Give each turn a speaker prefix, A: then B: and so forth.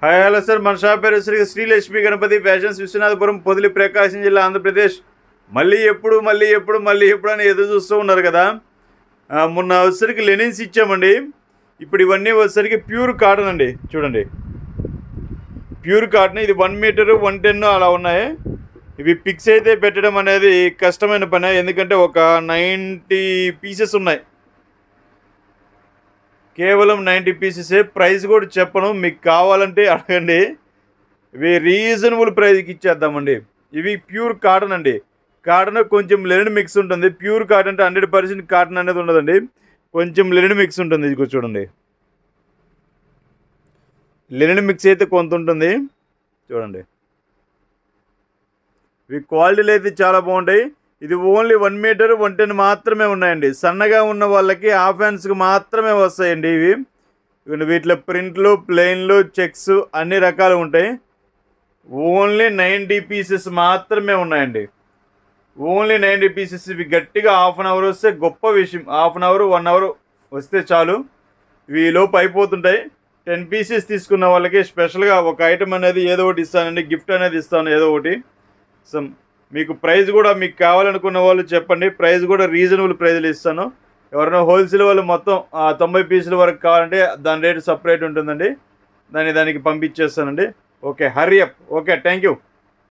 A: Hi hello sir, మన shop పేరు Shri Lakshmi Ganapati fashions, Viswanathapuram, Podili, ప్రకాశం జిల్లా, ఆంధ్రప్రదేశ్. మళ్ళీ ఎప్పుడు అని ఎదురు చూస్తూ ఉన్నారు కదా. మొన్న వచ్చేసరికి లెనిన్స్ ఇచ్చామండి. ఇప్పుడు ఇవన్నీ వచ్చేసరికి ప్యూర్ కాటన్ అండి. చూడండి, ప్యూర్ కాటన్. ఇది 1 మీటరు 110 అలా ఉన్నాయి. ఇవి పిక్స్ అయితే పెట్టడం అనేది కష్టమైన పని, ఎందుకంటే ఒక 90 పీసెస్ ఉన్నాయి. కేవలం 90 పీసెసే. ప్రైస్ కూడా చెప్పను, మీకు కావాలంటే అడగండి. ఇవి రీజనబుల్ ప్రైస్కి ఇచ్చేద్దామండి. ఇవి ప్యూర్ కాటన్ అండి. కాటన్ కొంచెం లెనిన్ మిక్స్ ఉంటుంది. ప్యూర్ కాటన్ అంటే 100% కాటన్ అనేది ఉండదండి, కొంచెం లెనిన్ మిక్స్ ఉంటుంది. ఇది చూడండి, లెనిన్ మిక్స్ అయితే కొంత ఉంటుంది. చూడండి, ఇవి క్వాలిటీలు అయితే చాలా బాగుంటాయి. ఇది ఓన్లీ 1 మీటర్ 110 మాత్రమే ఉన్నాయండి. సన్నగా ఉన్న వాళ్ళకి హాఫ్ హ్యాండ్స్కి మాత్రమే వస్తాయండి ఇవి. వీటిలో ప్రింట్లు, ప్లెయిన్లు, చెక్స్ అన్ని రకాలు ఉంటాయి. ఓన్లీ 90 పీసెస్ మాత్రమే ఉన్నాయండి. Only 90 pieces. ఇవి గట్టిగా హాఫ్ అన్ అవర్ వస్తే గొప్ప విషయం. హాఫ్ అన్ అవర్ 1 అవర్ వస్తే చాలు, ఇవి లోపు అయిపోతుంటాయి. 10 పీసెస్ తీసుకున్న వాళ్ళకి స్పెషల్గా ఒక ఐటమ్ అనేది ఏదో ఒకటి ఇస్తానండి, గిఫ్ట్ అనేది ఇస్తాను ఏదో ఒకటి. సో మీకు ప్రైస్ కూడా, మీకు కావాలనుకున్న వాళ్ళు చెప్పండి, ప్రైస్ కూడా రీజనబుల్ ప్రైజ్లు ఇస్తాను. ఎవరైనా హోల్సేల్ వాళ్ళు మొత్తం 90 పీసుల వరకు కావాలంటే దాని రేటు సపరేట్ ఉంటుందండి, దానికి పంపించేస్తానండి. Okay, hurry up. Okay, thank you.